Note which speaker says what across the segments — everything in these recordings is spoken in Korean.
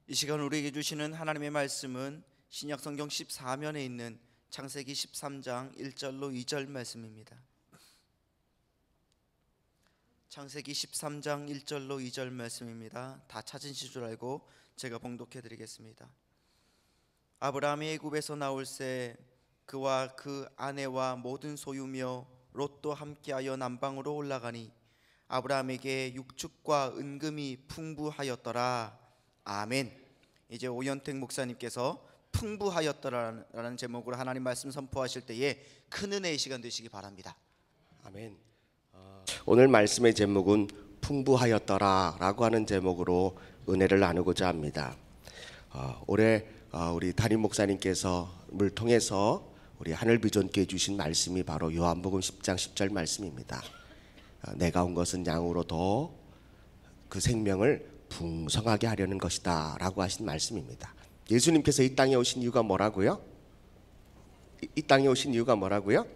Speaker 1: 이 시간 우리에게 주시는 하나님의 말씀은 신약성경 14면에 있는 창세기 13장 1절로 2절 말씀입니다. 창세기 13장 1절로 2절 말씀입니다. 다 찾으실 줄 알고 제가 봉독해 드리겠습니다. 아브라함이 애굽에서 나올새 그와 그 아내와 모든 소유며 롯도 함께하여 남방으로 올라가니 아브라함에게 육축과 은금이 풍부하였더라. 아멘. 이제 오현택 목사님께서 풍부하였더라라는 제목으로 하나님 말씀 선포하실 때에 큰 은혜의 시간 되시기 바랍니다.
Speaker 2: 아멘. 오늘 말씀의 제목은 풍부하였더라라고 하는 제목으로 은혜를 나누고자 합니다. 올해 우리 담임 목사님께서 를 통해서 우리 하늘비전교회 주신 말씀이 바로 요한복음 10장 10절 말씀입니다. 내가 온 것은 양으로 더 그 생명을 풍성하게 하려는 것이다 라고 하신 말씀입니다. 예수님께서 이 땅에 오신 이유가 뭐라고요? 이 땅에 오신 이유가 뭐라고요?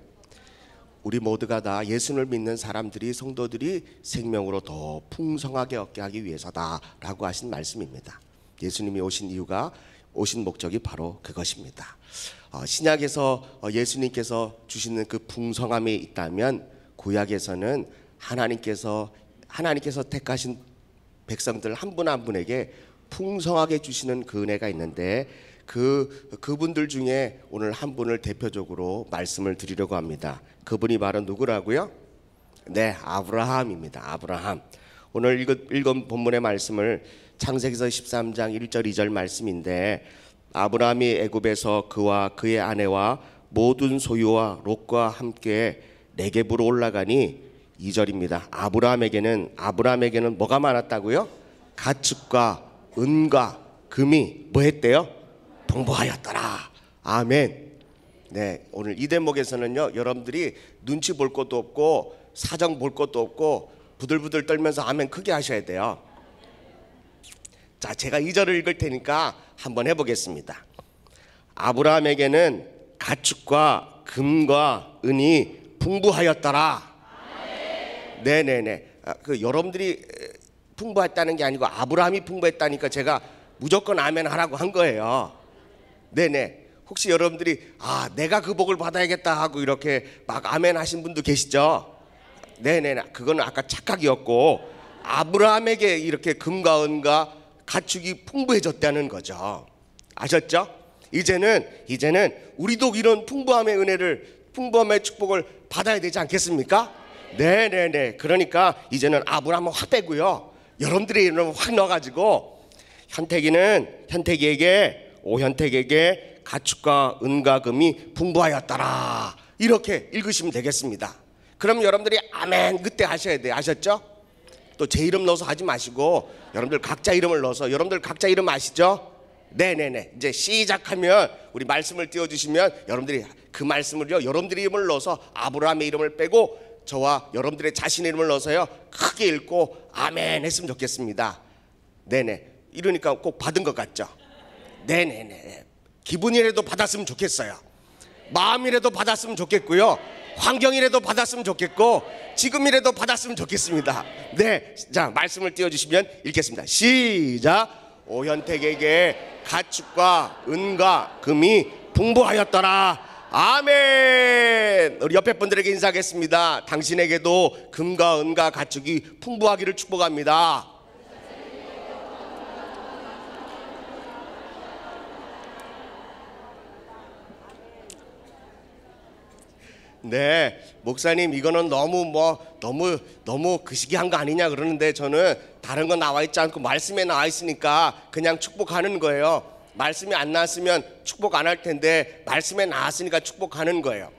Speaker 2: 우리 모두가 다 예수를 믿는 사람들이, 성도들이 생명으로 더 풍성하게 얻게 하기 위해서다 라고 하신 말씀입니다. 예수님이 오신 이유가, 오신 목적이 바로 그것입니다. 신약에서 예수님께서 주시는 그 풍성함이 있다면 구약에서는 하나님께서 택하신 백성들 한 분 한 분에게 풍성하게 주시는 그 은혜가 있는데 그분들 중에 오늘 한 분을 대표적으로 말씀을 드리려고 합니다. 그분이 바로 누구라고요? 네, 아브라함입니다. 아브라함. 오늘 읽은 본문의 말씀을 창세기서 13장 1절 2절 말씀인데, 아브라함이 애굽에서 그와 그의 아내와 모든 소유와 롯과 함께 네겝으로 올라가니 2절입니다. 아브라함에게는 뭐가 많았다고요? 가축과 은과 금이 뭐 했대요? 풍부하였더라. 아멘. 네, 오늘 이 대목에서는요, 여러분들이 눈치 볼 것도 없고 사정 볼 것도 없고 부들부들 떨면서 아멘 크게 하셔야 돼요. 자, 제가 2절을 읽을 테니까 한번 해보겠습니다. 아브라함에게는 가축과 금과 은이 풍부하였더라. 네네네. 여러분들이 풍부했다는 게 아니고 아브라함이 풍부했다니까 제가 무조건 아멘 하라고 한 거예요. 네네. 혹시 여러분들이 내가 그 복을 받아야겠다 하고 이렇게 막 아멘 하신 분도 계시죠? 네네. 그거는 아까 착각이었고, 아브라함에게 이렇게 금과 은과 가축이 풍부해졌다는 거죠. 아셨죠? 이제는 우리도 이런 풍부함의 은혜를, 풍부함의 축복을 받아야 되지 않겠습니까? 네네네. 그러니까 이제는 아브라함은 확 빼고요, 여러분들의 이름을 확 넣어가지고 오현택에게 가축과 은과 금이 풍부하였더라 이렇게 읽으시면 되겠습니다. 그럼 여러분들이 아멘 그때 하셔야 돼요. 아셨죠? 또 제 이름 넣어서 하지 마시고 여러분들 각자 이름을 넣어서, 여러분들 각자 이름 아시죠? 네네네. 이제 시작하면 우리 말씀을 띄워주시면 여러분들이 그 말씀을요, 여러분들의 이름을 넣어서 아브라함의 이름을 빼고 저와 여러분들의 자신의 이름을 넣어서요 크게 읽고 아멘 했으면 좋겠습니다. 네네. 이러니까 꼭 받은 것 같죠? 네네네. 기분이라도 받았으면 좋겠어요. 마음이라도 받았으면 좋겠고요, 환경이라도 받았으면 좋겠고, 지금이라도 받았으면 좋겠습니다. 네, 자 말씀을 띄워주시면 읽겠습니다. 시작. 오현택에게 가축과 은과 금이 풍부하였더라. 아멘. 우리 옆에 분들에게 인사하겠습니다. 당신에게도 금과 은과 가축이 풍부하기를 축복합니다. 네, 목사님 이거는 너무 그시기한 거 아니냐 그러는데, 저는 다른 거 나와 있지 않고 말씀에 나와 있으니까 그냥 축복하는 거예요. 말씀이 안 나왔으면 축복 안 할 텐데 말씀에 나왔으니까 축복하는 거예요.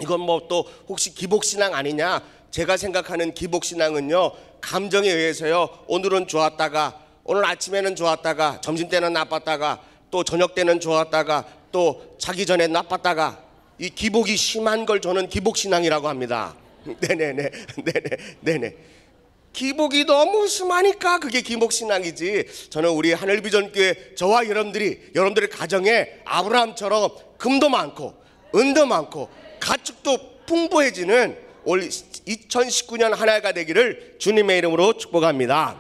Speaker 2: 이건 또 혹시 기복신앙 아니냐? 제가 생각하는 기복신앙은요, 감정에 의해서요, 오늘은 좋았다가, 오늘 아침에는 좋았다가, 점심때는 나빴다가, 또 저녁 때는 좋았다가, 또 자기 전에 나빴다가, 이 기복이 심한 걸 저는 기복신앙이라고 합니다. 네네네. 기복이 너무 심하니까 그게 기복신앙이지, 저는 우리 하늘비전교회 저와 여러분들의 가정에 아브라함처럼 금도 많고 은도 많고 가축도 풍부해지는 올 2019년 한 해가 되기를 주님의 이름으로 축복합니다.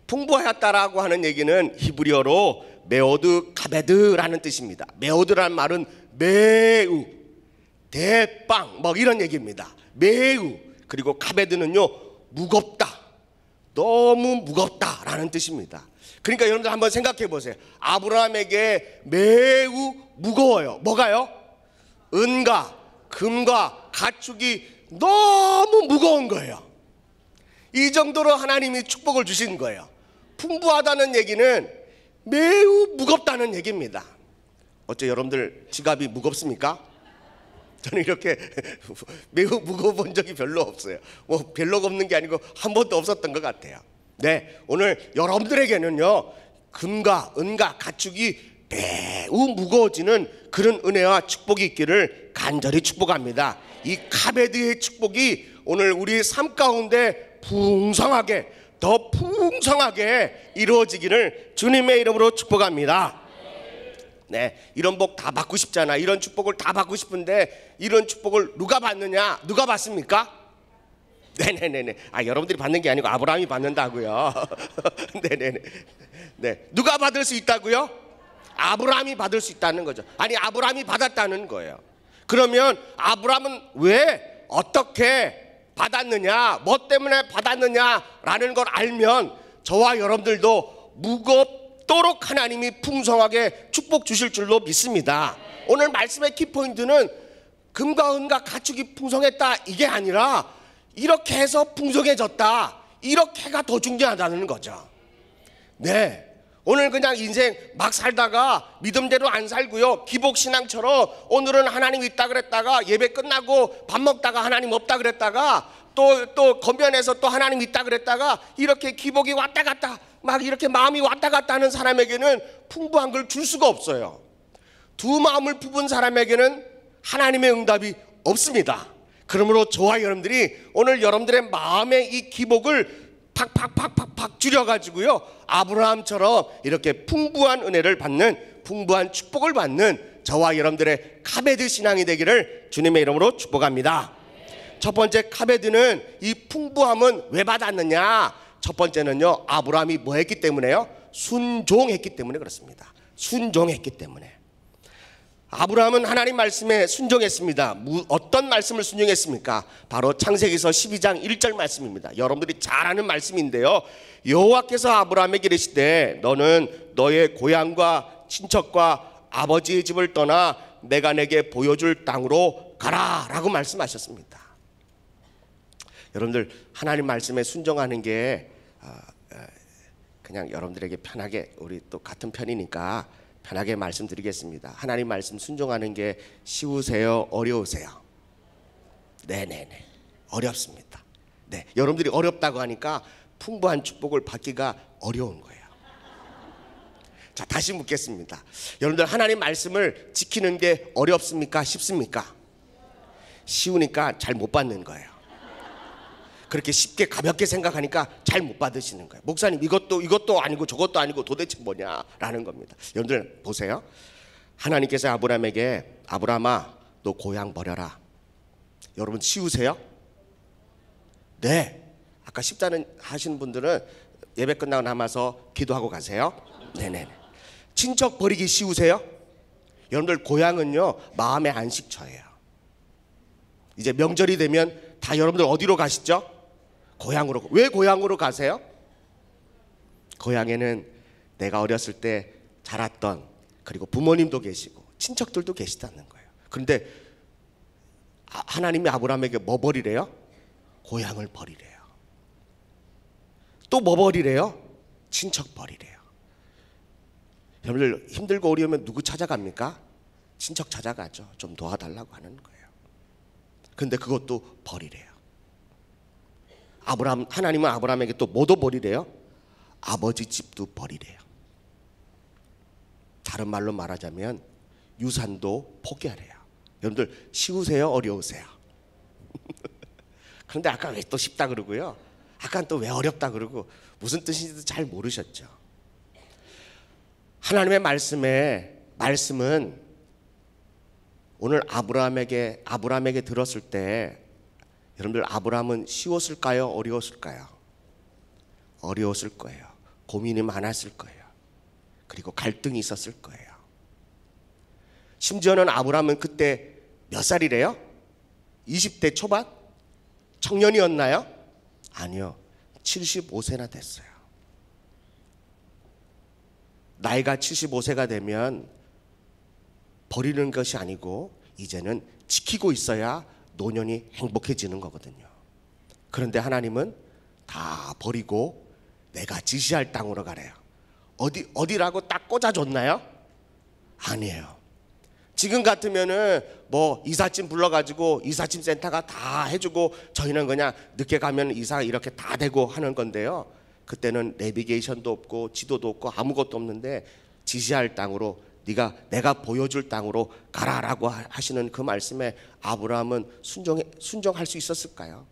Speaker 2: 풍부하였다라고 하는 얘기는 히브리어로 메오드 카베드라는 뜻입니다. 메오드라는 말은 매우, 대빵 뭐 이런 얘기입니다. 매우. 그리고 카베드는요 무겁다, 너무 무겁다라는 뜻입니다. 그러니까 여러분들 한번 생각해 보세요. 아브라함에게 매우 무거워요. 뭐가요? 은과 금과 가축이 너무 무거운 거예요. 이 정도로 하나님이 축복을 주신 거예요. 풍부하다는 얘기는 매우 무겁다는 얘기입니다. 어째 여러분들 지갑이 무겁습니까? 저는 이렇게 매우 무거워본 적이 별로 없어요. 뭐 별로 없는 게 아니고 한 번도 없었던 것 같아요. 네, 오늘 여러분들에게는요 금과 은과 가축이 매우 무거워지는 그런 은혜와 축복이 있기를 간절히 축복합니다. 이 카베드의 축복이 오늘 우리 삶 가운데 풍성하게, 더 풍성하게 이루어지기를 주님의 이름으로 축복합니다. 네, 이런 복 다 받고 싶잖아. 이런 축복을 다 받고 싶은데 이런 축복을 누가 받느냐? 누가 받습니까? 네네네네. 아, 여러분들이 받는 게 아니고 아브라함이 받는다고요. 네네네. 네, 누가 받을 수 있다고요? 아브라함이 받을 수 있다는 거죠. 아니, 아브라함이 받았다는 거예요. 그러면 아브라함은 왜 어떻게 받았느냐, 뭐 때문에 받았느냐라는 걸 알면 저와 여러분들도 무겁도록 하나님이 풍성하게 축복 주실 줄로 믿습니다. 오늘 말씀의 키포인트는 금과 은과 가축이 풍성했다 이게 아니라 이렇게 해서 풍성해졌다, 이렇게가 더 중요하다는 거죠. 네, 오늘 그냥 인생 막 살다가 믿음대로 안 살고요, 기복신앙처럼 오늘은 하나님 있다 그랬다가 예배 끝나고 밥 먹다가 하나님 없다 그랬다가 또 건변해서 또 하나님 있다 그랬다가 이렇게 기복이 왔다 갔다 막 이렇게 마음이 왔다 갔다 하는 사람에게는 풍부한 걸 줄 수가 없어요. 두 마음을 품은 사람에게는 하나님의 응답이 없습니다. 그러므로 저와 여러분들이 오늘 여러분들의 마음의 이 기복을 팍팍팍팍팍 줄여가지고요, 아브라함처럼 이렇게 풍부한 은혜를 받는, 풍부한 축복을 받는 저와 여러분들의 카베드 신앙이 되기를 주님의 이름으로 축복합니다. 첫 번째 카베드는, 이 풍부함은 왜 받았느냐? 첫 번째는요, 아브라함이 뭐 했기 때문에요? 순종했기 때문에 그렇습니다. 순종했기 때문에. 아브라함은 하나님 말씀에 순종했습니다. 어떤 말씀을 순종했습니까? 바로 창세기서 12장 1절 말씀입니다. 여러분들이 잘 아는 말씀인데요, 여호와께서 아브라함에게 이르시되 너는 너의 고향과 친척과 아버지의 집을 떠나 내가 내게 보여줄 땅으로 가라 라고 말씀하셨습니다. 여러분들, 하나님 말씀에 순종하는 게 그냥 여러분들에게 편하게, 우리 또 같은 편이니까 편하게 말씀드리겠습니다. 하나님 말씀 순종하는 게 쉬우세요? 어려우세요? 네네네, 어렵습니다. 네, 여러분들이 어렵다고 하니까 풍부한 축복을 받기가 어려운 거예요. 자, 다시 묻겠습니다. 여러분들, 하나님 말씀을 지키는 게 어렵습니까? 쉽습니까? 쉬우니까 잘 못 받는 거예요. 그렇게 쉽게 가볍게 생각하니까 잘 못 받으시는 거예요. 목사님, 이것도 아니고 저것도 아니고 도대체 뭐냐라는 겁니다. 여러분들 보세요. 하나님께서 아브라함에게 아브라함아 너 고향 버려라. 여러분 쉬우세요? 네. 아까 십자는 하시는 분들은 예배 끝나고 남아서 기도하고 가세요. 네네. 친척 버리기 쉬우세요? 여러분들 고향은요 마음의 안식처예요. 이제 명절이 되면 다 여러분들 어디로 가시죠? 고향으로. 왜 고향으로 가세요? 고향에는 내가 어렸을 때 자랐던, 그리고 부모님도 계시고 친척들도 계시다는 거예요. 그런데 하나님이 아브라함에게 뭐 버리래요? 고향을 버리래요. 또 뭐 버리래요? 친척 버리래요. 여러분들 힘들고 어려우면 누구 찾아갑니까? 친척 찾아가죠. 좀 도와달라고 하는 거예요. 그런데 그것도 버리래요. 하나님은 아브라함에게 또 뭐도 버리래요? 아버지 집도 버리래요. 다른 말로 말하자면 유산도 포기하래요. 여러분들 쉬우세요? 어려우세요? 그런데 아까 왜 또 쉽다 그러고요, 아까 또 왜 어렵다 그러고 무슨 뜻인지도 잘 모르셨죠? 하나님의 말씀은 오늘 아브라함에게 들었을 때 여러분들, 아브라함은 쉬웠을까요? 어려웠을까요? 어려웠을 거예요. 고민이 많았을 거예요. 그리고 갈등이 있었을 거예요. 심지어는 아브라함은 그때 몇 살이래요? 20대 초반? 청년이었나요? 아니요. 75세나 됐어요. 나이가 75세가 되면 버리는 것이 아니고 이제는 지키고 있어야 노년이 행복해지는 거거든요. 그런데 하나님은 다 버리고 내가 지시할 땅으로 가래요. 어디라고 딱 꽂아줬나요? 아니에요. 지금 같으면은 뭐 이삿짐 불러가지고 이삿짐 센터가 다 해주고 저희는 그냥 늦게 가면 이사 이렇게 다 되고 하는 건데요. 그때는 내비게이션도 없고 지도도 없고 아무것도 없는데 지시할 땅으로 내가 보여줄 땅으로 가라라고 하시는 그 말씀에 아브라함은 순종할 수 있었을까요?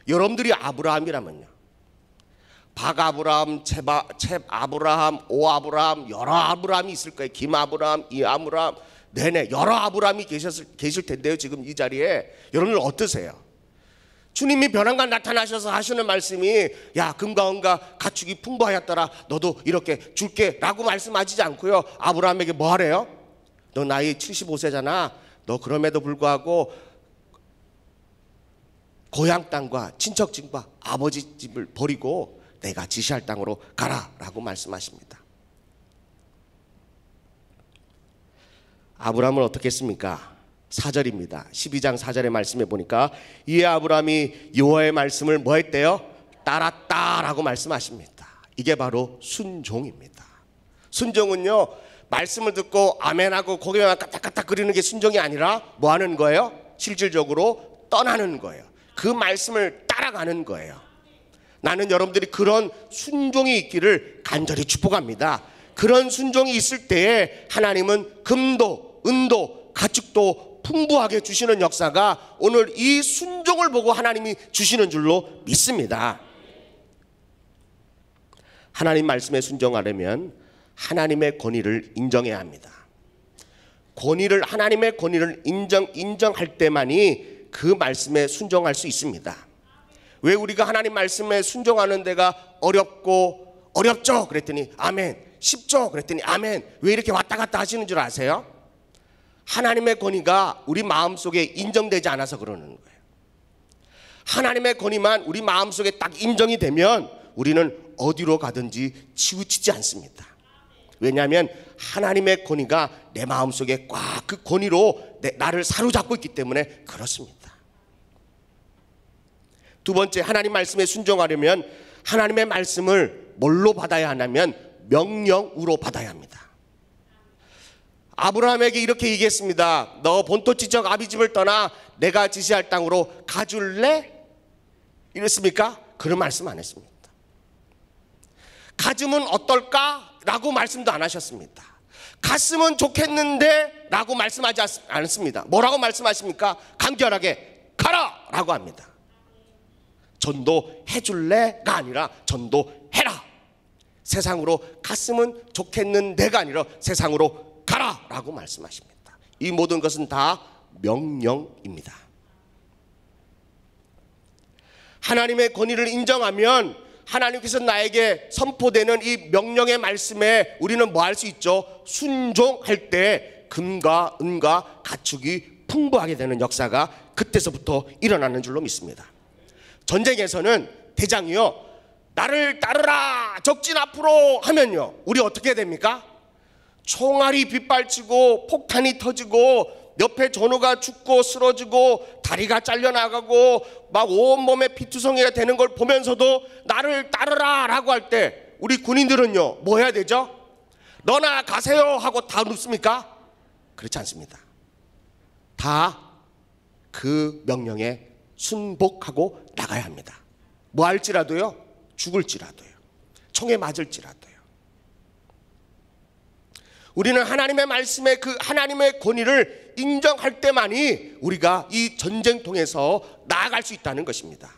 Speaker 2: 여러분들이 아브라함이라면요. 박 아브라함, 챕 아브라함, 오 아브라함, 여러 아브라함이 있을 거예요. 김 아브라함, 이 아브라함, 네네 여러 아브라함이 계실 텐데요. 지금 이 자리에 여러분들 어떠세요? 주님이 벼랑간 나타나셔서 하시는 말씀이 야 금과 은과 가축이 풍부하였더라 너도 이렇게 줄게 라고 말씀하시지 않고요. 아브라함에게 뭐 하래요? 너 나이 75세잖아. 너 그럼에도 불구하고 고향 땅과 친척 집과 아버지 집을 버리고 내가 지시할 땅으로 가라 라고 말씀하십니다. 아브라함은 어떻게 했습니까? 4절입니다. 12장 4절의 말씀에 보니까 이에 아브라함이 여호와의 말씀을 뭐 했대요? 따랐다라고 말씀하십니다. 이게 바로 순종입니다. 순종은요 말씀을 듣고 아멘하고 고개만 까딱까딱 거리는 게 순종이 아니라 뭐 하는 거예요? 실질적으로 떠나는 거예요. 그 말씀을 따라가는 거예요. 나는 여러분들이 그런 순종이 있기를 간절히 축복합니다. 그런 순종이 있을 때에 하나님은 금도 은도 가축도 풍부하게 주시는 역사가 오늘 이 순종을 보고 하나님이 주시는 줄로 믿습니다. 하나님 말씀에 순종하려면 하나님의 권위를 인정해야 합니다. 하나님의 권위를 인정할 때만이 그 말씀에 순종할 수 있습니다. 왜 우리가 하나님 말씀에 순종하는 데가 어렵죠? 그랬더니 아멘. 쉽죠? 그랬더니 아멘. 왜 이렇게 왔다 갔다 하시는 줄 아세요? 하나님의 권위가 우리 마음속에 인정되지 않아서 그러는 거예요. 하나님의 권위만 우리 마음속에 딱 인정이 되면 우리는 어디로 가든지 치우치지 않습니다. 왜냐하면 하나님의 권위가 내 마음속에 꽉 그 권위로 나를 사로잡고 있기 때문에 그렇습니다. 두 번째, 하나님 말씀에 순종하려면 하나님의 말씀을 뭘로 받아야 하냐면 명령으로 받아야 합니다. 아브라함에게 이렇게 얘기했습니다. 너 본토 지적 아비 집을 떠나 내가 지시할 땅으로 가줄래? 이랬습니까? 그런 말씀 안 했습니다. 가슴은 어떨까? 라고 말씀도 안 하셨습니다. 갔으면 좋겠는데 라고 말씀하지 않습니다. 뭐라고 말씀하십니까? 간결하게 가라! 라고 합니다. 전도해줄래가 아니라 전도해라. 세상으로 갔으면 좋겠는데가 아니라 세상으로 가라 라고 말씀하십니다. 이 모든 것은 다 명령입니다. 하나님의 권위를 인정하면 하나님께서 나에게 선포되는 이 명령의 말씀에 우리는 뭐 할 수 있죠? 순종할 때 금과 은과 가축이 풍부하게 되는 역사가 그때서부터 일어나는 줄로 믿습니다. 전쟁에서는 대장이요 나를 따르라 적진 앞으로 하면요 우리 어떻게 됩니까? 총알이 빗발치고 폭탄이 터지고 옆에 전우가 죽고 쓰러지고 다리가 잘려나가고 막 온몸에 피투성이가 되는 걸 보면서도 나를 따르라 라고 할 때 우리 군인들은요 뭐 해야 되죠? 너나 가세요 하고 다 눕습니까? 그렇지 않습니다. 다 그 명령에 순복하고 나가야 합니다. 뭐 할지라도요 죽을지라도요 총에 맞을지라도요. 우리는 하나님의 말씀에 그 하나님의 권위를 인정할 때만이 우리가 이 전쟁통에서 나아갈 수 있다는 것입니다.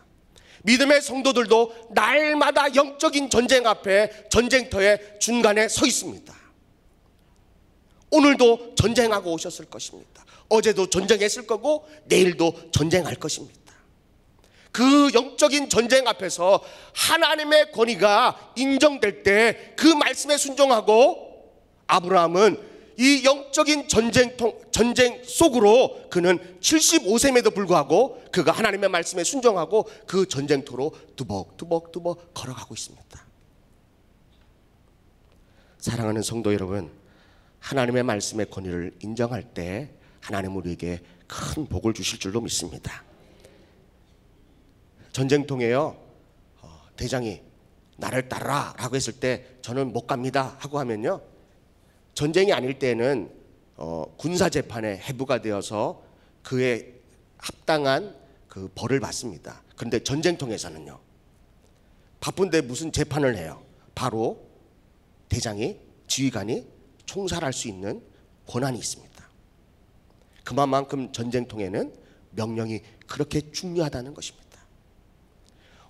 Speaker 2: 믿음의 성도들도 날마다 영적인 전쟁 앞에 전쟁터의 중간에 서 있습니다. 오늘도 전쟁하고 오셨을 것입니다. 어제도 전쟁했을 거고 내일도 전쟁할 것입니다. 그 영적인 전쟁 앞에서 하나님의 권위가 인정될 때 그 말씀에 순종하고, 아브라함은 이 영적인 전쟁 속으로 그는 75세임에도 불구하고 그가 하나님의 말씀에 순종하고 그 전쟁터로 두벅두벅 걸어가고 있습니다. 사랑하는 성도 여러분, 하나님의 말씀의 권위를 인정할 때 하나님은 우리에게 큰 복을 주실 줄로 믿습니다. 전쟁통에요, 대장이 나를 따르라 라고 했을 때 저는 못 갑니다 하고 하면요, 전쟁이 아닐 때는 군사재판에 해부가 되어서 그에 합당한 그 벌을 받습니다. 그런데 전쟁통에서는요, 바쁜데 무슨 재판을 해요? 바로 대장이, 지휘관이 총살할 수 있는 권한이 있습니다. 그만큼 전쟁통에는 명령이 그렇게 중요하다는 것입니다.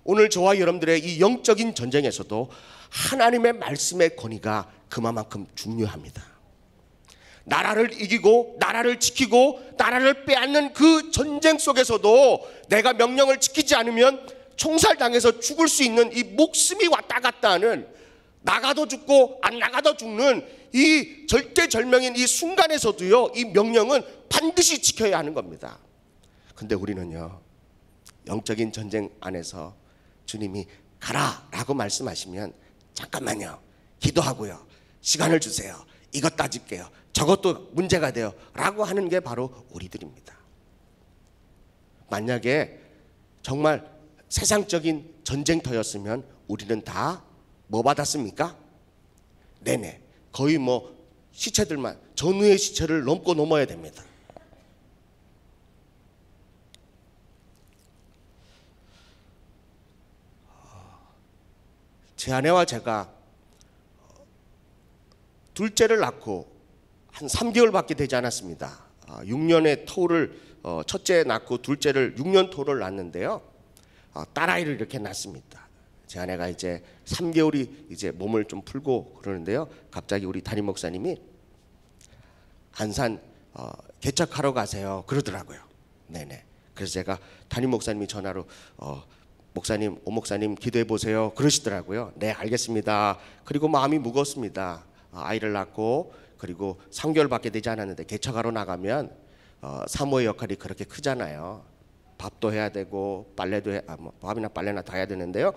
Speaker 2: 오늘 저와 여러분들의 이 영적인 전쟁에서도 하나님의 말씀의 권위가 그만큼 중요합니다. 나라를 이기고 나라를 지키고 나라를 빼앗는 그 전쟁 속에서도 내가 명령을 지키지 않으면 총살당해서 죽을 수 있는 이 목숨이 왔다 갔다 하는, 나가도 죽고 안 나가도 죽는 이 절대절명인 이 순간에서도요, 이 명령은 반드시 지켜야 하는 겁니다. 근데 우리는요, 영적인 전쟁 안에서 주님이 가라 라고 말씀하시면 잠깐만요, 기도하고요, 시간을 주세요, 이것 따질게요, 저것도 문제가 돼요 라고 하는 게 바로 우리들입니다. 만약에 정말 세상적인 전쟁터였으면 우리는 다 뭐 받았습니까? 네네, 거의 뭐 시체들만, 전우의 시체를 넘고 넘어야 됩니다. 제 아내와 제가 둘째를 낳고 한 3개월밖에 되지 않았습니다. 6년의 터울을, 첫째 낳고 둘째를 6년 터울을 낳았는데요, 딸아이를 이렇게 낳습니다. 제 아내가 이제 3개월이 이제 몸을 좀 풀고 그러는데요, 갑자기 우리 담임 목사님이 안산 개척하러 가세요 그러더라고요. 네네. 그래서 제가 담임 목사님이 전화로 목사님, 오 목사님 기도해 보세요 그러시더라고요. 네, 알겠습니다. 그리고 마음이 무겁습니다. 아이를 낳고 그리고 3개월밖에 되지 않았는데 개척하러 나가면 사모의 역할이 그렇게 크잖아요. 밥도 해야 되고 빨래도 밥이나 빨래나 다 해야 되는데요,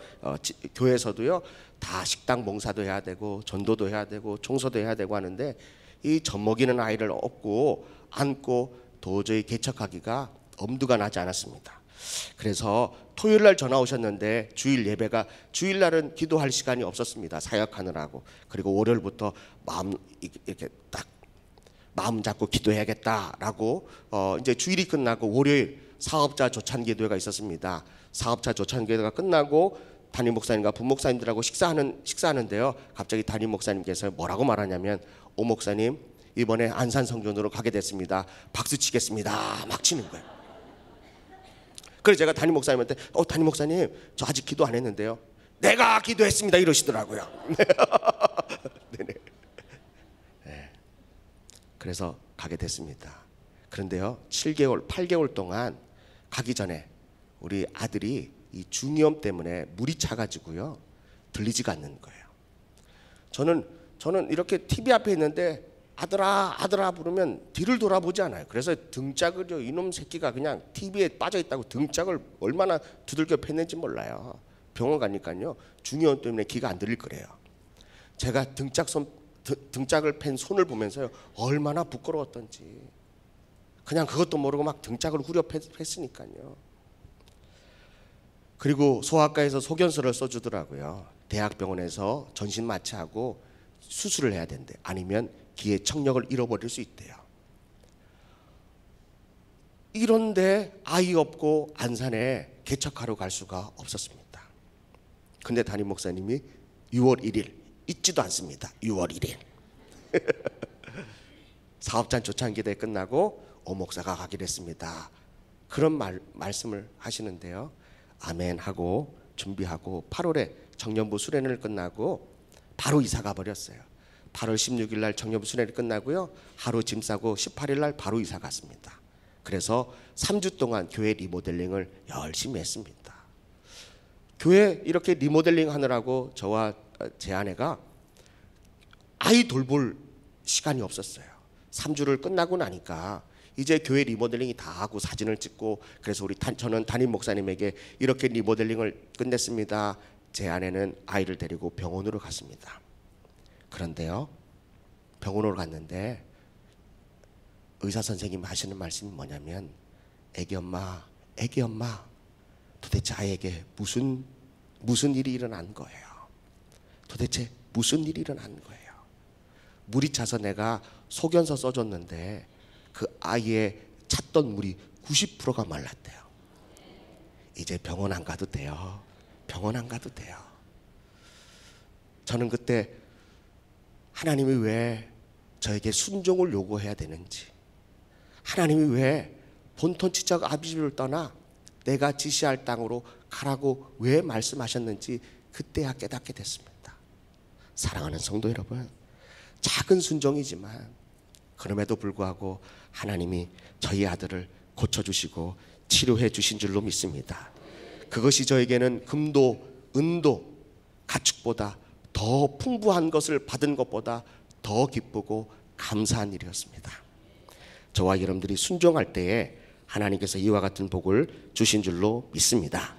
Speaker 2: 교회에서도요 다 식당 봉사도 해야 되고 전도도 해야 되고 청소도 해야 되고 하는데, 이 젖먹이는 아이를 업고 안고 도저히 개척하기가 엄두가 나지 않았습니다. 그래서 토요일날 전화 오셨는데 주일 예배가, 주일날은 기도할 시간이 없었습니다, 사역하느라고. 그리고 월요일부터 이렇게 딱 마음 잡고 기도해야겠다라고 이제 주일이 끝나고 월요일 사업자 조찬기도회가 있었습니다. 사업자 조찬기도회가 끝나고 담임 목사님과 부목사님들하고 식사하는데요, 갑자기 담임 목사님께서 뭐라고 말하냐면, 오 목사님 이번에 안산 성전으로 가게 됐습니다, 박수 치겠습니다 막 치는 거예요. 그래서 제가 담임 목사님한테 담임 목사님 저 아직 기도 안 했는데요, 내가 기도했습니다 이러시더라고요. 네네. 네. 그래서 가게 됐습니다. 그런데요, 7개월 8개월 동안 가기 전에 우리 아들이 이 중이염 때문에 물이 차가지고요 들리지가 않는 거예요. 저는 이렇게 TV 앞에 있는데 아들아 아들아 부르면 뒤를 돌아보지 않아요. 그래서 등짝을요, 이놈 새끼가 그냥 TV에 빠져 있다고 등짝을 얼마나 두들겨 팼는지 몰라요. 병원 가니까요 중이염 때문에 귀가 안 들릴 거래요. 제가 등짝을 팬 손을 보면서요 얼마나 부끄러웠던지, 그냥 그것도 모르고 막 등짝을 후려 팼으니까요. 그리고 소아과에서 소견서를 써주더라고요. 대학병원에서 전신 마취하고 수술을 해야 된대. 아니면 귀의 청력을 잃어버릴 수 있대요. 이런데 아이 없고 안산에 개척하러 갈 수가 없었습니다. 근데 담임 목사님이 6월 1일 잊지도 않습니다. 6월 1일 사업장 조찬기도회 끝나고 오 목사가 가기로 했습니다. 그런 말씀을 하시는데요, 아멘 하고 준비하고 8월에 청년부 수련회를 끝나고 바로 이사 가버렸어요. 8월 16일 날 청년부 수련회 끝나고요, 하루 짐 싸고 18일 날 바로 이사 갔습니다. 그래서 3주 동안 교회 리모델링을 열심히 했습니다. 교회 이렇게 리모델링 하느라고 저와 제 아내가 아이 돌볼 시간이 없었어요. 3주를 끝나고 나니까 이제 교회 리모델링이 다 하고 사진을 찍고, 그래서 저는 담임 목사님에게 이렇게 리모델링을 끝냈습니다. 제 아내는 아이를 데리고 병원으로 갔습니다. 그런데요, 병원으로 갔는데 의사 선생님이 하시는 말씀이 뭐냐면, 애기 엄마 도대체 아이에게 무슨 일이 일어난 거예요? 도대체 무슨 일이 일어난 거예요? 물이 차서 내가 소견서 써줬는데 그 아이의 찼던 물이 90%가 말랐대요. 이제 병원 안 가도 돼요. 병원 안 가도 돼요. 저는 그때 하나님이 왜 저에게 순종을 요구해야 되는지, 하나님이 왜 본토 지적 아비집을 떠나 내가 지시할 땅으로 가라고 왜 말씀하셨는지 그때야 깨닫게 됐습니다. 사랑하는 성도 여러분, 작은 순종이지만 그럼에도 불구하고 하나님이 저희 아들을 고쳐주시고 치료해 주신 줄로 믿습니다. 그것이 저에게는 금도 은도 가축보다 더 풍부한 것을 받은 것보다 더 기쁘고 감사한 일이었습니다. 저와 여러분들이 순종할 때에 하나님께서 이와 같은 복을 주신 줄로 믿습니다.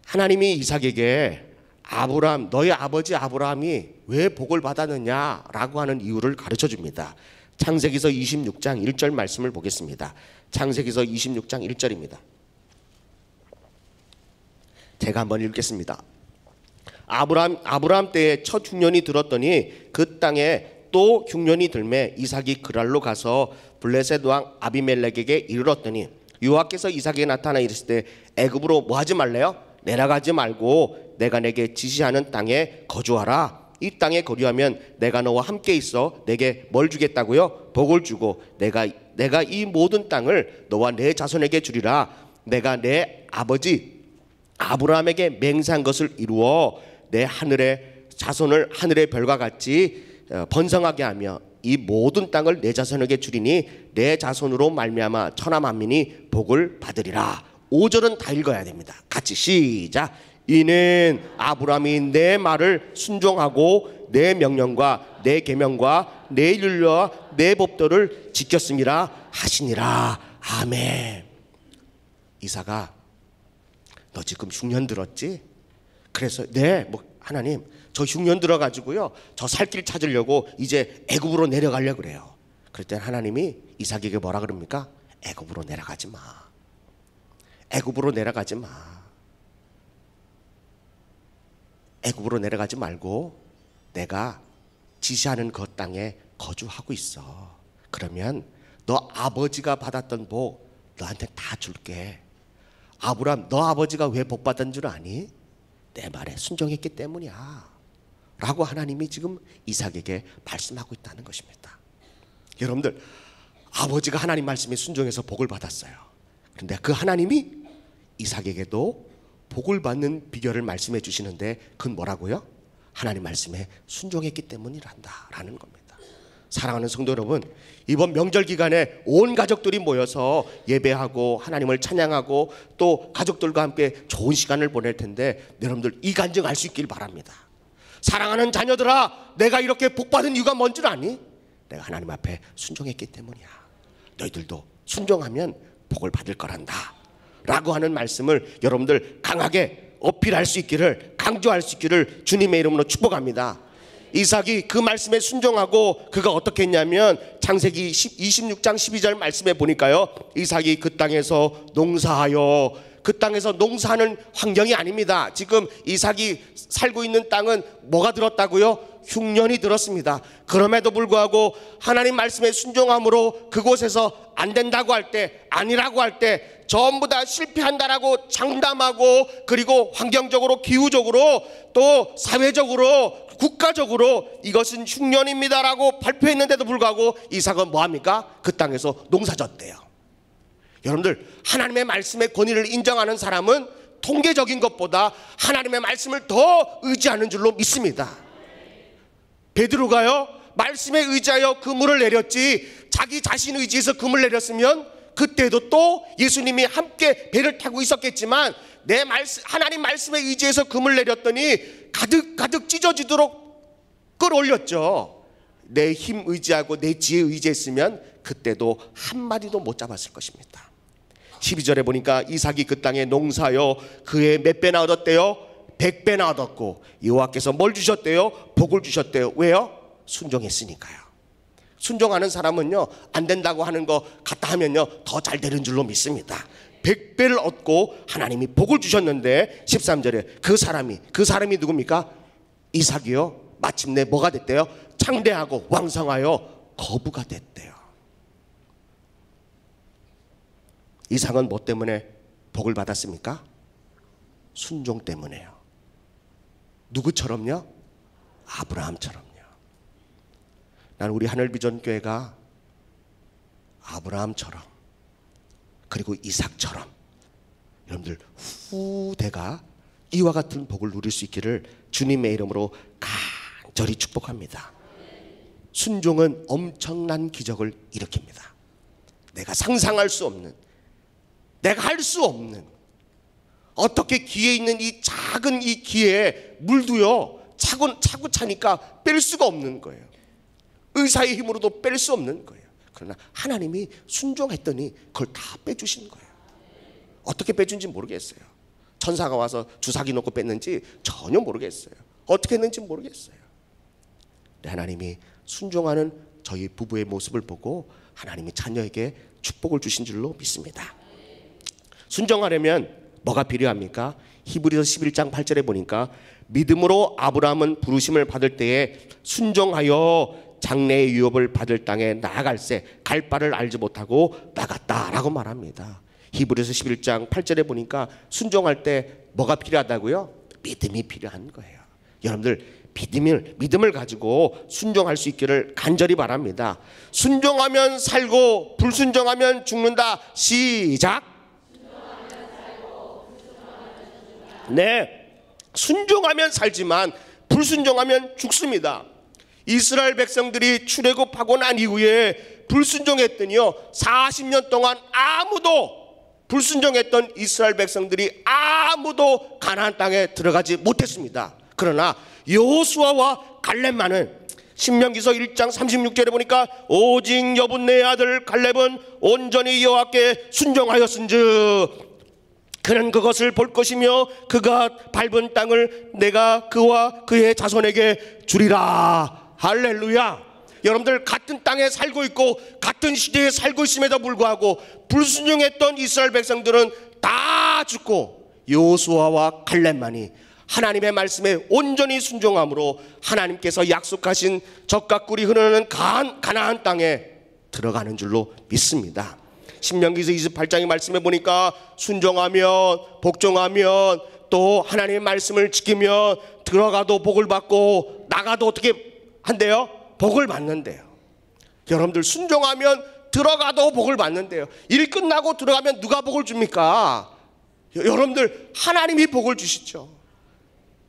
Speaker 2: 하나님이 이삭에게 아브라함, 너희 아버지 아브라함이 왜 복을 받았느냐라고 하는 이유를 가르쳐 줍니다. 창세기서 26장 1절 말씀을 보겠습니다. 창세기서 26장 1절입니다. 제가 한번 읽겠습니다. 아브라함 때에 첫 흉년이 들었더니 그 땅에 또 흉년이 들매 이삭이 그랄로 가서 블레셋 왕 아비멜렉에게 이르렀더니 여호와께서 이삭에게 나타나 이르시되 애굽으로 뭐 하지 말래요? 내려가지 말고 내가 내게 지시하는 땅에 거주하라. 이 땅에 거주하면 내가 너와 함께 있어 내게 뭘 주겠다고요? 복을 주고 내가 이 모든 땅을 너와 내 자손에게 주리라. 내가 내 아버지 아브라함에게 맹세한 것을 이루어 내 하늘의 자손을 하늘의 별과 같이 번성하게 하며 이 모든 땅을 내 자손에게 주리니 내 자손으로 말미암아 천하 만민이 복을 받으리라. 5절은 다 읽어야 됩니다. 같이 시작. 이는 아브라함이 내 말을 순종하고 내 명령과 내 계명과 내 율례와 내 법도를 지켰음이라 하시니라. 아멘. 이삭아, 너 지금 흉년 들었지? 그래서 하나님, 저 흉년 들어가지고요, 저 살 길 찾으려고 이제 애굽으로 내려가려고 그래요. 그랬더니 하나님이 이삭에게 뭐라 그럽니까? 애굽으로 내려가지 마. 애굽으로 내려가지 마. 애굽으로 내려가지 말고 내가 지시하는 그 땅에 거주하고 있어. 그러면 너 아버지가 받았던 복 너한테 다 줄게. 아브라함, 너 아버지가 왜 복 받은 줄 아니? 내 말에 순종했기 때문이야 라고 하나님이 지금 이삭에게 말씀하고 있다는 것입니다. 여러분들, 아버지가 하나님 말씀에 순종해서 복을 받았어요. 그런데 그 하나님이 이삭에게도 복을 받는 비결을 말씀해 주시는데 그건 뭐라고요? 하나님 말씀에 순종했기 때문이란다 라는 겁니다. 사랑하는 성도 여러분, 이번 명절 기간에 온 가족들이 모여서 예배하고 하나님을 찬양하고 또 가족들과 함께 좋은 시간을 보낼 텐데 여러분들 이 간증 알 수 있길 바랍니다. 사랑하는 자녀들아, 내가 이렇게 복받은 이유가 뭔 줄 아니? 내가 하나님 앞에 순종했기 때문이야. 너희들도 순종하면 복을 받을 거란다 라고 하는 말씀을 여러분들 강하게 어필할 수 있기를, 강조할 수 있기를 주님의 이름으로 축복합니다. 이삭이 그 말씀에 순종하고 그가 어떻게 했냐면 창세기 26장 12절 말씀에 보니까요, 이삭이 그 땅에서 농사하여, 그 땅에서 농사하는 환경이 아닙니다. 지금 이삭이 살고 있는 땅은 뭐가 들었다고요? 흉년이 들었습니다. 그럼에도 불구하고 하나님 말씀에 순종함으로 그곳에서 안 된다고 할 때, 아니라고 할 때 전부 다 실패한다라고 장담하고, 그리고 환경적으로, 기후적으로, 또 사회적으로, 국가적으로 이것은 흉년입니다라고 발표했는데도 불구하고 이삭은 뭐합니까? 그 땅에서 농사졌대요. 여러분들, 하나님의 말씀의 권위를 인정하는 사람은 통계적인 것보다 하나님의 말씀을 더 의지하는 줄로 믿습니다. 베드로가요, 말씀에 의지하여 그물을 내렸지 자기 자신 의지해서 그물을 내렸으면 그때도 또 예수님이 함께 배를 타고 있었겠지만 하나님 말씀에 의지해서 금을 내렸더니 가득 찢어지도록 끌어올렸죠. 내 힘 의지하고 내 지혜 의지했으면 그때도 한 마디도 못 잡았을 것입니다. 12절에 보니까 이삭이 그 땅에 농사하여 그의 몇 배나 얻었대요? 100배나 얻었고 여호와께서 뭘 주셨대요? 복을 주셨대요. 왜요? 순종했으니까요. 순종하는 사람은요, 안 된다고 하는 거 갖다 하면요 더 잘 되는 줄로 믿습니다. 100배를 얻고 하나님이 복을 주셨는데 13절에 그 사람이 누굽니까? 이삭이요. 마침내 뭐가 됐대요? 창대하고 왕성하여 거부가 됐대요. 이삭은 뭐 때문에 복을 받았습니까? 순종 때문에요. 누구처럼요? 아브라함처럼요. 나는 우리 하늘비전교회가 아브라함처럼 그리고 이삭처럼 여러분들 후대가 이와 같은 복을 누릴 수 있기를 주님의 이름으로 간절히 축복합니다. 순종은 엄청난 기적을 일으킵니다. 내가 상상할 수 없는, 내가 할 수 없는, 어떻게 귀에 있는 이 작은 이 귀에 물도요 차고 차니까 뺄 수가 없는 거예요. 의사의 힘으로도 뺄 수 없는 거예요. 그러나 하나님이 순종했더니 그걸 다 빼주신 거예요. 어떻게 빼준지 모르겠어요. 천사가 와서 주사기 놓고 뺐는지 전혀 모르겠어요. 어떻게 했는지 모르겠어요. 하나님이 순종하는 저희 부부의 모습을 보고 하나님이 자녀에게 축복을 주신 줄로 믿습니다. 순종하려면 뭐가 필요합니까? 히브리서 11장 8절에 보니까 믿음으로 아브라함은 부르심을 받을 때에 순종하여 장래의 유업을 받을 땅에 나아갈새 갈 바를 알지 못하고 나갔다라고 말합니다. 히브리서 11장 8절에 보니까 순종할 때 뭐가 필요하다고요? 믿음이 필요한 거예요. 여러분들 믿음을 가지고 순종할 수 있기를 간절히 바랍니다. 순종하면 살고 불순종하면 죽는다. 시작. 네, 순종하면 살지만 불순종하면 죽습니다. 이스라엘 백성들이 출애굽하고 난 이후에 불순종했더니요 40년 동안 아무도 불순종했던 이스라엘 백성들이 아무도 가나안 땅에 들어가지 못했습니다. 그러나 여호수아와 갈렙만은 신명기서 1장 36절에 보니까 오직 여분네 아들 갈렙은 온전히 여호와께 순종하였은즉 그는 그것을 볼 것이며 그가 밟은 땅을 내가 그와 그의 자손에게 주리라. 할렐루야. 여러분들 같은 땅에 살고 있고 같은 시대에 살고 있음에도 불구하고 불순종했던 이스라엘 백성들은 다 죽고 여호수아와 갈렙만이 하나님의 말씀에 온전히 순종함으로 하나님께서 약속하신 젖과 꿀이 흐르는 가나안 땅에 들어가는 줄로 믿습니다. 신명기서 28장의 말씀에 보니까 순종하면 복종하면 또 하나님의 말씀을 지키면 들어가도 복을 받고 나가도 어떻게 한대요? 복을 받는데요. 여러분들 순종하면 들어가도 복을 받는데요. 일 끝나고 들어가면 누가 복을 줍니까? 여러분들 하나님이 복을 주시죠.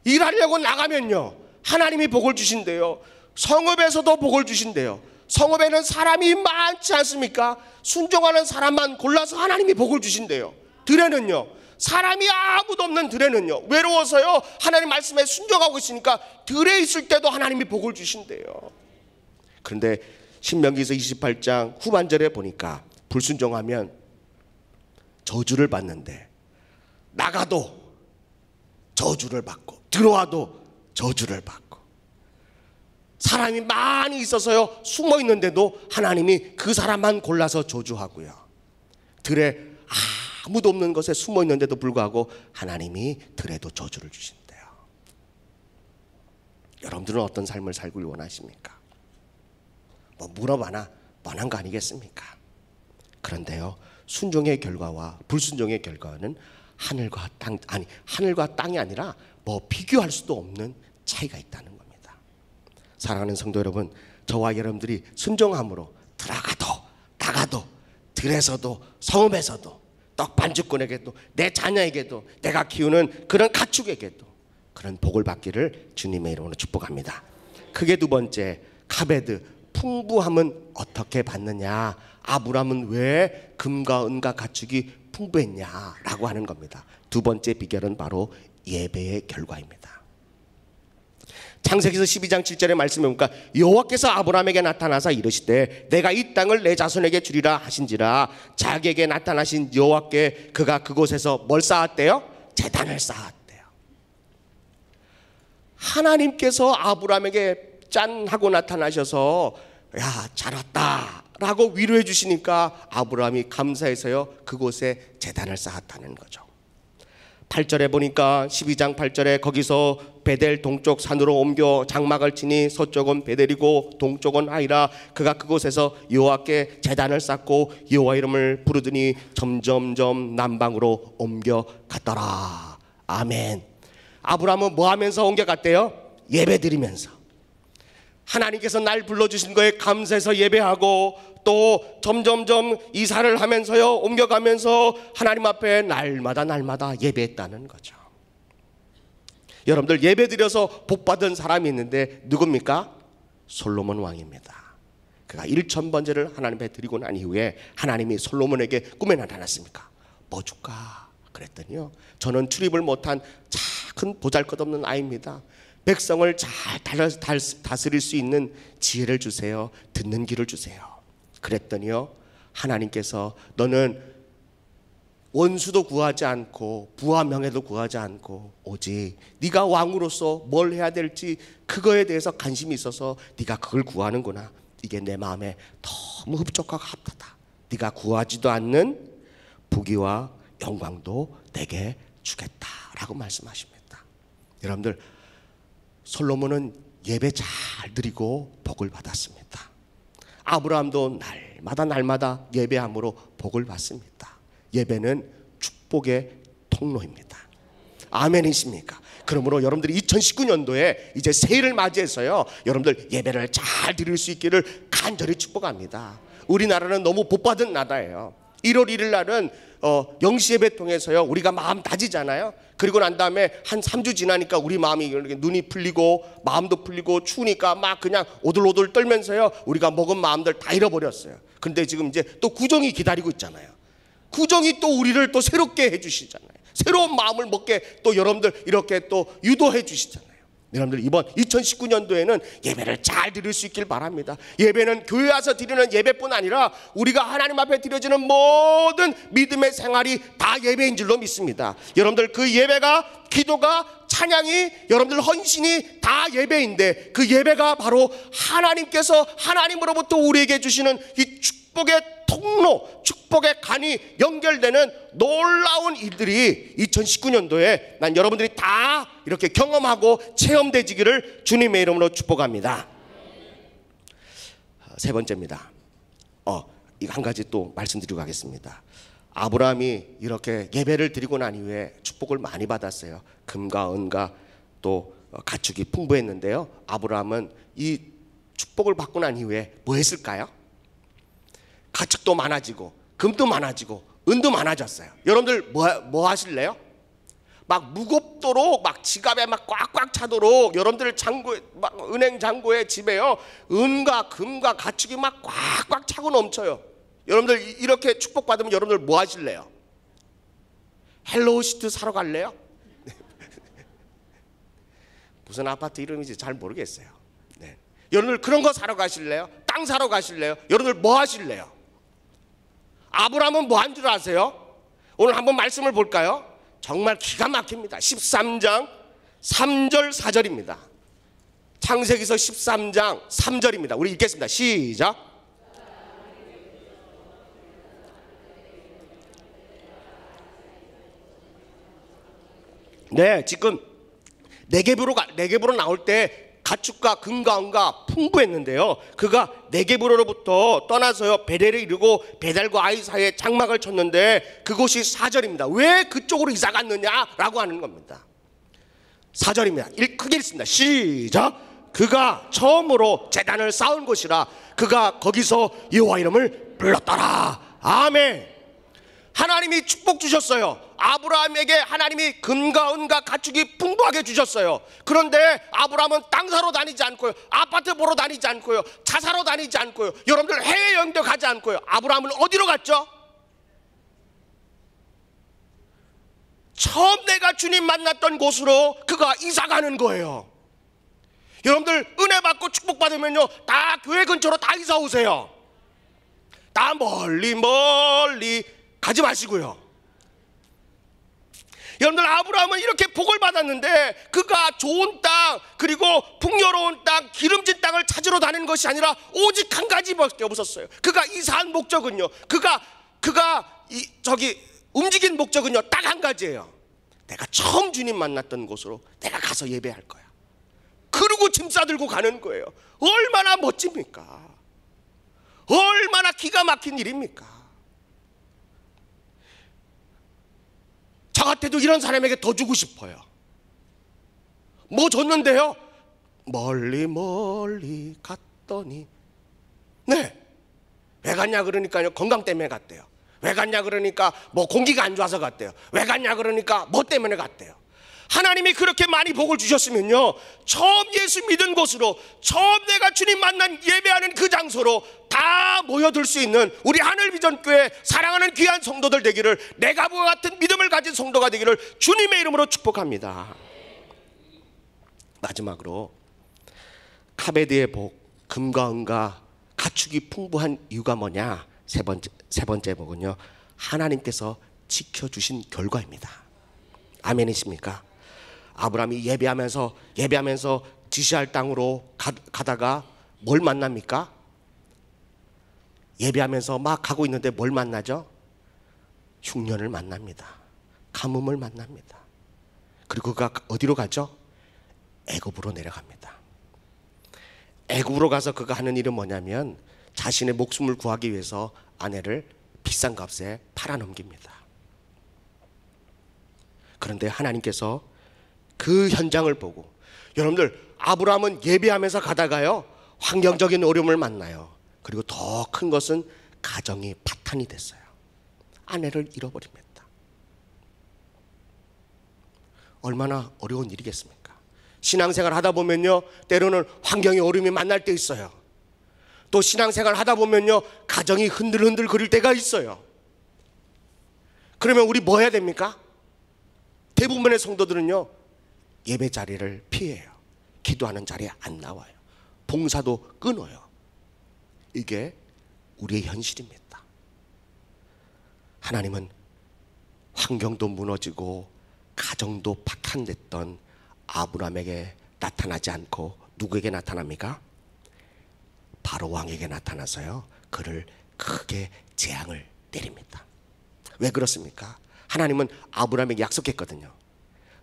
Speaker 2: 일하려고 나가면요 하나님이 복을 주신대요. 성읍에서도 복을 주신대요. 성읍에는 사람이 많지 않습니까? 순종하는 사람만 골라서 하나님이 복을 주신대요. 들에는요 사람이 아무도 없는 들에는요 외로워서요 하나님 말씀에 순종하고 있으니까 들에 있을 때도 하나님이 복을 주신대요. 그런데 신명기서 28장 후반절에 보니까 불순종하면 저주를 받는데 나가도 저주를 받고 들어와도 저주를 받고 사람이 많이 있어서요 숨어 있는데도 하나님이 그 사람만 골라서 저주하고요 들에 아무도 없는 것에 숨어 있는데도 불구하고 하나님이 들에도 저주를 주신대요. 여러분들은 어떤 삶을 살길 원하십니까? 뭐 물어봐나 뻔한 거 아니겠습니까? 그런데요 순종의 결과와 불순종의 결과는 하늘과 땅이 아니라 뭐 비교할 수도 없는 차이가 있다는 겁니다. 사랑하는 성도 여러분, 저와 여러분들이 순종함으로 들어가도 나가도 들에서도 성읍에서도 떡반죽꾼에게도 내 자녀에게도 내가 키우는 그런 가축에게도 그런 복을 받기를 주님의 이름으로 축복합니다. 크게 두 번째, 카베드, 풍부함은 어떻게 받느냐? 아브라함은 왜 금과 은과 가축이 풍부했냐라고 하는 겁니다. 두 번째 비결은 바로 예배의 결과입니다. 창세기서 12장 7절의 말씀에 보니까 여호와께서 아브라함에게 나타나사 이르시되 내가 이 땅을 내 자손에게 주리라 하신지라 자기에게 나타나신 여호와께 그가 그곳에서 뭘 쌓았대요? 제단을 쌓았대요. 하나님께서 아브라함에게 짠 하고 나타나셔서 야 잘 왔다 라고 위로해 주시니까 아브라함이 감사해서요 그곳에 제단을 쌓았다는 거죠. 8절에 보니까 12장 8절에 거기서 베델 동쪽 산으로 옮겨 장막을 치니 서쪽은 베델이고 동쪽은 하이라 그가 그곳에서 여호와께 제단을 쌓고 여호와 이름을 부르더니 점점점 남방으로 옮겨갔더라. 아멘. 아브라함은 뭐 하면서 옮겨갔대요? 예배 드리면서. 하나님께서 날 불러주신 거에 감사해서 예배하고 또 점점점 이사를 하면서요 옮겨가면서 하나님 앞에 날마다 예배했다는 거죠. 여러분들 예배 드려서 복받은 사람이 있는데 누굽니까? 솔로몬 왕입니다. 그가 1000번제를 하나님 앞에 드리고 난 이후에 하나님이 솔로몬에게 꿈에 나타났습니까? 뭐 줄까? 그랬더니요 저는 출입을 못한 작은 보잘것없는 아이입니다. 백성을 잘 다스릴 수 있는 지혜를 주세요. 듣는 귀를 주세요. 그랬더니요 하나님께서 너는 원수도 구하지 않고 부와 명예도 구하지 않고 오직 네가 왕으로서 뭘 해야 될지 그거에 대해서 관심이 있어서 네가 그걸 구하는구나. 이게 내 마음에 너무 흡족하고 합하다. 네가 구하지도 않는 부귀와 영광도 내게 주겠다라고 말씀하십니다. 여러분들 솔로몬은 예배 잘 드리고 복을 받았습니다. 아브라함도 날마다 예배함으로 복을 받습니다. 예배는 축복의 통로입니다. 아멘이십니까? 그러므로 여러분들이 2019년도에 이제 새해를 맞이해서요 여러분들 예배를 잘 드릴 수 있기를 간절히 축복합니다. 우리나라는 너무 복받은 나라예요. 1월 1일 날은 영시 예배 통해서요 우리가 마음 다지잖아요. 그리고 난 다음에 한 3주 지나니까 우리 마음이 이렇게 눈이 풀리고 마음도 풀리고 추우니까 막 그냥 오들오들 떨면서요 우리가 먹은 마음들 다 잃어버렸어요. 근데 지금 이제 또 구정이 기다리고 있잖아요. 구정이 또 우리를 또 새롭게 해주시잖아요. 새로운 마음을 먹게 또 여러분들 이렇게 또 유도해 주시잖아요. 여러분들 이번 2019년도에는 예배를 잘 드릴 수 있길 바랍니다. 예배는 교회 와서 드리는 예배뿐 아니라 우리가 하나님 앞에 드려지는 모든 믿음의 생활이 다 예배인 줄로 믿습니다. 여러분들 그 예배가 기도가 찬양이 여러분들 헌신이 다 예배인데 그 예배가 바로 하나님께서 하나님으로부터 우리에게 주시는 이 축복의 통로, 축복의 간이 연결되는 놀라운 일들이 2019년도에 난 여러분들이 다 이렇게 경험하고 체험되지기를 주님의 이름으로 축복합니다. 세 번째입니다. 이거 한 가지 또 말씀드리고 가겠습니다. 아브라함이 이렇게 예배를 드리고 난 이후에 축복을 많이 받았어요. 금과 은과 또 가축이 풍부했는데요. 아브라함은 이 축복을 받고 난 이후에 뭐 했을까요? 가축도 많아지고 금도 많아지고 은도 많아졌어요. 여러분들 뭐 하실래요? 막 무겁도록 막 지갑에 막 꽉꽉 차도록 여러분들 창고에 막 은행 창고에 집에요 은과 금과 가축이 막 꽉꽉 차고 넘쳐요. 여러분들 이렇게 축복받으면 여러분들 뭐 하실래요? 헬로우 시트 사러 갈래요? 무슨 아파트 이름인지 잘 모르겠어요. 네. 여러분들 그런 거 사러 가실래요? 땅 사러 가실래요? 여러분들 뭐 하실래요? 아브라함은 뭐 한 줄 아세요? 오늘 한번 말씀을 볼까요? 정말 기가 막힙니다. 13장 3절 4절입니다. 창세기서 13장 3절입니다. 우리 읽겠습니다. 시작. 네, 지금 네겝으로 나올 때 가축과 금과 은과 풍부했는데요. 그가 네겝으로부터 떠나서요 베델에 이르고 베델과 아이 사이에 장막을 쳤는데 그곳이 4절입니다. 왜 그쪽으로 이사 갔느냐라고 하는 겁니다. 4절입니다. 크게 읽습니다. 시작. 그가 처음으로 제단을 쌓은 곳이라 그가 거기서 여호와 이름을 불렀더라. 아멘. 하나님이 축복 주셨어요. 아브라함에게 하나님이 금과 은과 가축이 풍부하게 주셨어요. 그런데 아브라함은 땅 사러 다니지 않고요, 아파트 보러 다니지 않고요, 차 사러 다니지 않고요, 여러분들 해외여행도 가지 않고요. 아브라함은 어디로 갔죠? 처음 내가 주님 만났던 곳으로 그가 이사 가는 거예요. 여러분들 은혜 받고 축복 받으면요, 다 교회 근처로 다 이사 오세요. 다 멀리 가지 마시고요. 여러분들, 아브라함은 이렇게 복을 받았는데 그가 좋은 땅, 그리고 풍요로운 땅, 기름진 땅을 찾으러 다니는 것이 아니라 오직 한 가지밖에 없었어요. 그가 이사한 목적은요, 그가 움직인 목적은요, 딱 한 가지예요. 내가 처음 주님 만났던 곳으로 내가 가서 예배할 거야. 그러고 짐 싸들고 가는 거예요. 얼마나 멋집니까? 얼마나 기가 막힌 일입니까? 저 같아도 이런 사람에게 더 주고 싶어요. 뭐 줬는데요? 멀리 갔더니, 네, 왜 갔냐 그러니까요, 건강 때문에 갔대요. 왜 갔냐 그러니까 뭐 공기가 안 좋아서 갔대요. 왜 갔냐 그러니까 뭐 때문에 갔대요. 하나님이 그렇게 많이 복을 주셨으면요, 처음 예수 믿은 곳으로, 처음 내가 주님 만난 예배하는 그 장소로 다 모여들 수 있는 우리 하늘비전교회 사랑하는 귀한 성도들 되기를, 내가 그와 같은 믿음을 가진 성도가 되기를 주님의 이름으로 축복합니다. 마지막으로 카베드의 복, 금과 은과 가축이 풍부한 이유가 뭐냐? 세 번째 복은요, 하나님께서 지켜주신 결과입니다. 아멘이십니까? 아브라함이 예배하면서 지시할 땅으로 가다가 뭘 만납니까? 예배하면서 막 가고 있는데 뭘 만나죠? 흉년을 만납니다. 가뭄을 만납니다. 그리고 그가 어디로 가죠? 애굽으로 내려갑니다. 애굽으로 가서 그가 하는 일은 뭐냐면 자신의 목숨을 구하기 위해서 아내를 비싼 값에 팔아넘깁니다. 그런데 하나님께서 그 현장을 보고, 여러분들, 아브라함은 예배하면서 가다가요, 환경적인 어려움을 만나요. 그리고 더 큰 것은 가정이 파탄이 됐어요. 아내를 잃어버립니다. 얼마나 어려운 일이겠습니까? 신앙생활 하다 보면요, 때로는 환경의 어려움이 만날 때 있어요. 또 신앙생활 하다 보면요, 가정이 흔들흔들 거릴 때가 있어요. 그러면 우리 뭐 해야 됩니까? 대부분의 성도들은요, 예배 자리를 피해요. 기도하는 자리에 안 나와요. 봉사도 끊어요. 이게 우리의 현실입니다. 하나님은 환경도 무너지고 가정도 파탄됐던 아브라함에게 나타나지 않고 누구에게 나타납니까? 바로 왕에게 나타나서요, 그를 크게 재앙을 내립니다. 왜 그렇습니까? 하나님은 아브라함에게 약속했거든요.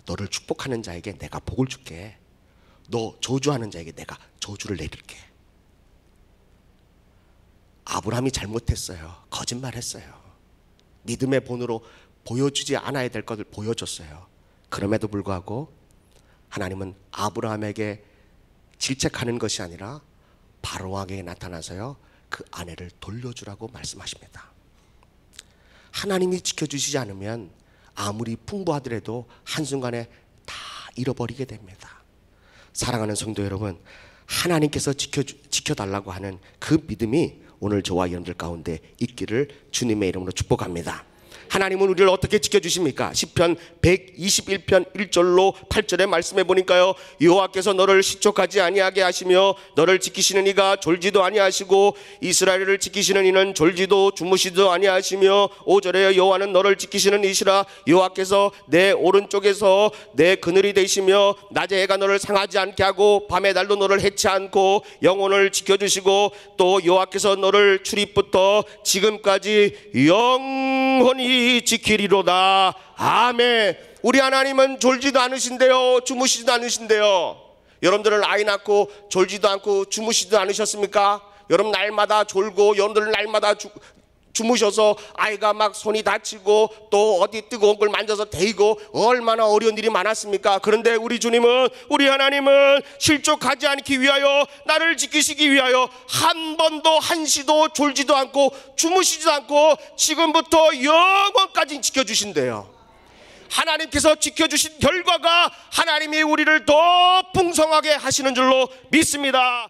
Speaker 2: 너를 축복하는 자에게 내가 복을 줄게. 너 저주하는 자에게 내가 저주를 내릴게. 아브라함이 잘못했어요. 거짓말했어요. 믿음의 본으로 보여주지 않아야 될 것을 보여줬어요. 그럼에도 불구하고 하나님은 아브라함에게 질책하는 것이 아니라 바로 왕에게 나타나서요, 그 아내를 돌려주라고 말씀하십니다. 하나님이 지켜주시지 않으면 아무리 풍부하더라도 한순간에 다 잃어버리게 됩니다. 사랑하는 성도 여러분, 하나님께서 지켜달라고 하는 그 믿음이 오늘 저와 여러분들 가운데 있기를 주님의 이름으로 축복합니다. 하나님은 우리를 어떻게 지켜주십니까? 시편 121편 1절로 8절에 말씀해 보니까요, 여호와께서 너를 시촉하지 아니하게 하시며 너를 지키시는 이가 졸지도 아니하시고 이스라엘을 지키시는 이는 졸지도 주무시지도 아니하시며 5절에 여호와는 너를 지키시는 이시라. 여호와께서 내 오른쪽에서 내 그늘이 되시며 낮에 해가 너를 상하지 않게 하고 밤의 달도 너를 해치 않고 영혼을 지켜주시고 또 여호와께서 너를 출입부터 지금까지 영원히 지키리로다. 아멘. 우리 하나님은 졸지도 않으신데요, 주무시지도 않으신데요. 여러분들은 아이 낳고 졸지도 않고 주무시지도 않으셨습니까? 여러분 날마다 졸고, 여러분들 날마다 주무셔서 아이가 막 손이 다치고 또 어디 뜨거운 걸 만져서 데이고 얼마나 어려운 일이 많았습니까? 그런데 우리 주님은, 우리 하나님은 실족하지 않기 위하여, 나를 지키시기 위하여 한 번도 한시도 졸지도 않고 주무시지도 않고 지금부터 영원까지 지켜주신대요. 하나님께서 지켜주신 결과가 하나님이 우리를 더 풍성하게 하시는 줄로 믿습니다.